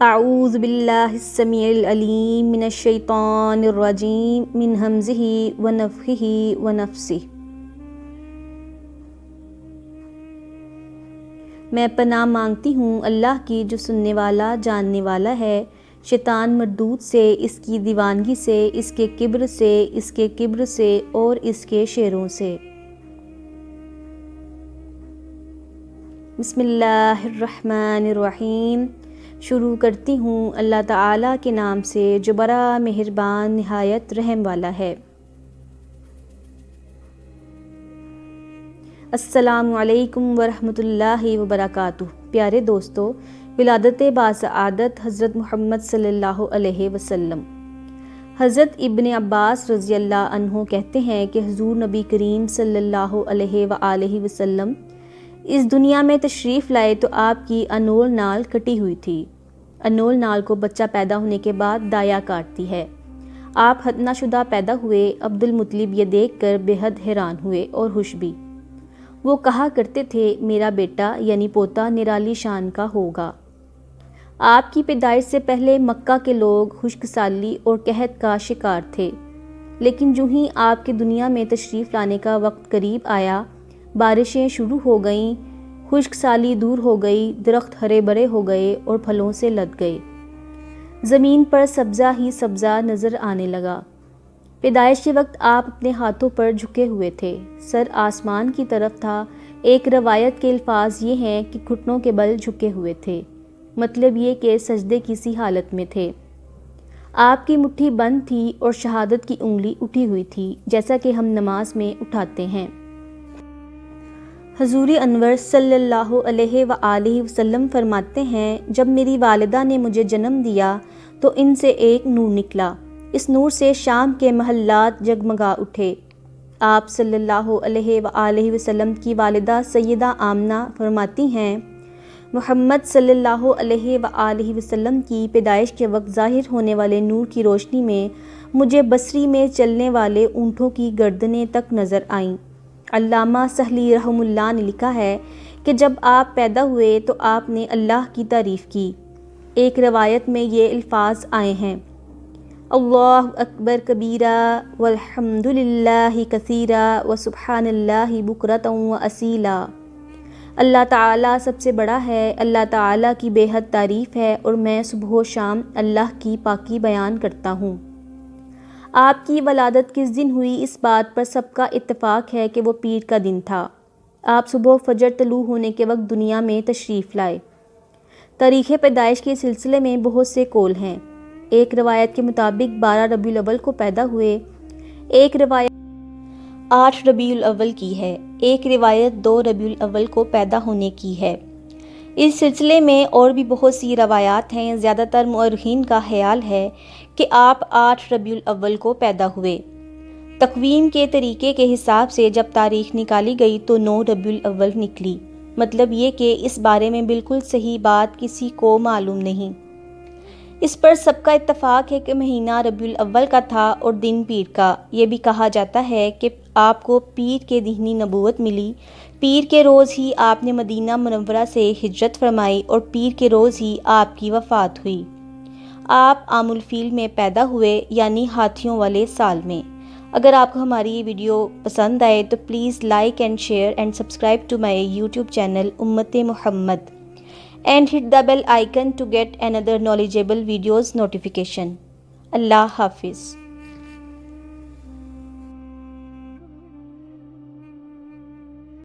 اعوذ باللہ السمیع العلیم من الشیطان الرجیم من ہمزہ ونفخہ ونفثہ۔ میں پناہ مانگتی ہوں اللہ کی جو سننے والا جاننے والا ہے، شیطان مردود سے، اس کی دیوانگی سے، اس کے کبر سے اور اس کے شیروں سے۔ بسم اللہ الرحمن الرحیم۔ شروع کرتی ہوں اللہ تعالیٰ کے نام سے جو بڑا مہربان نہایت رحم والا ہے۔ السلام علیکم ورحمۃ اللہ وبرکاتہ۔ پیارے دوستو، ولادت باسعادت حضرت محمد صلی اللہ علیہ وسلم۔ حضرت ابن عباس رضی اللہ عنہ کہتے ہیں کہ حضور نبی کریم صلی اللہ علیہ وآلہ وسلم اس دنیا میں تشریف لائے تو آپ کی انول نال کٹی ہوئی تھی۔ انول نال کو بچہ پیدا ہونے کے بعد دایا کاٹتی ہے۔ آپ ختنہ شدہ پیدا ہوئے۔ عبد المطلب یہ دیکھ کر بے حد حیران ہوئے اور خوش بھی۔ وہ کہا کرتے تھے میرا بیٹا یعنی پوتا نرالی شان کا ہوگا۔ آپ کی پیدائش سے پہلے مکہ کے لوگ خشک سالی اور قحط کا شکار تھے، لیکن جو ہی آپ کے دنیا میں تشریف لانے کا وقت قریب آیا، بارشیں شروع ہو گئیں، خشک سالی دور ہو گئی، درخت ہرے بھرے ہو گئے اور پھلوں سے لد گئے۔ زمین پر سبزہ ہی سبزہ نظر آنے لگا۔ پیدائش کے وقت آپ اپنے ہاتھوں پر جھکے ہوئے تھے، سر آسمان کی طرف تھا۔ ایک روایت کے الفاظ یہ ہیں کہ گھٹنوں کے بل جھکے ہوئے تھے، مطلب یہ کہ سجدے کی سی حالت میں تھے۔ آپ کی مٹھی بند تھی اور شہادت کی انگلی اٹھی ہوئی تھی، جیسا کہ ہم نماز میں اٹھاتے ہیں۔ حضور انور صلی اللہ علیہ وآلہ وسلم فرماتے ہیں، جب میری والدہ نے مجھے جنم دیا تو ان سے ایک نور نکلا، اس نور سے شام کے محلات جگمگا اٹھے۔ آپ صلی اللہ علیہ وآلہ وسلم کی والدہ سیدہ آمنہ فرماتی ہیں، محمد صلی اللہ علیہ وآلہ وسلم کی پیدائش کے وقت ظاہر ہونے والے نور کی روشنی میں مجھے بصری میں چلنے والے اونٹوں کی گردنیں تک نظر آئیں۔ علامہ سہلی رحمہ اللہ نے لکھا ہے کہ جب آپ پیدا ہوئے تو آپ نے اللہ کی تعریف کی۔ ایک روایت میں یہ الفاظ آئے ہیں، اللہ اکبر کبیرہ والحمد للہ کثیرہ وسبحان اللہ بکرۃ واصیلا۔ اللہ تعالیٰ سب سے بڑا ہے، اللہ تعالیٰ کی بے حد تعریف ہے اور میں صبح و شام اللہ کی پاکی بیان کرتا ہوں۔ آپ کی ولادت کس دن ہوئی اس بات پر سب کا اتفاق ہے کہ وہ پیر کا دن تھا۔ آپ صبح فجر طلوع ہونے کے وقت دنیا میں تشریف لائے۔ تاریخ پیدائش کے سلسلے میں بہت سے قول ہیں۔ ایک روایت کے مطابق 12 ربیع الاول کو پیدا ہوئے، ایک روایت 8 ربیع الاول کی ہے، ایک روایت 2 ربیع الاول کو پیدا ہونے کی ہے۔ اس سلسلے میں اور بھی بہت سی روایات ہیں۔ زیادہ تر مورخین کا خیال ہے کہ آپ 8 ربیع الاول کو پیدا ہوئے۔ تقویم کے طریقے کے حساب سے جب تاریخ نکالی گئی تو 9 ربیع الاول نکلی، مطلب یہ کہ اس بارے میں بالکل صحیح بات کسی کو معلوم نہیں۔ اس پر سب کا اتفاق ہے کہ مہینہ ربیع الاول کا تھا اور دن پیر کا۔ یہ بھی کہا جاتا ہے کہ آپ کو پیر کے دینی نبوت ملی، پیر کے روز ہی آپ نے مدینہ منورہ سے ہجرت فرمائی اور پیر کے روز ہی آپ کی وفات ہوئی۔ آپ عام الفیل میں پیدا ہوئے، یعنی ہاتھیوں والے سال میں۔ اگر آپ کو ہماری یہ ویڈیو پسند آئے تو please like and share and subscribe to my YouTube channel Ummat Muhammad and hit the bell icon to get another knowledgeable videos notification. Allah Hafiz.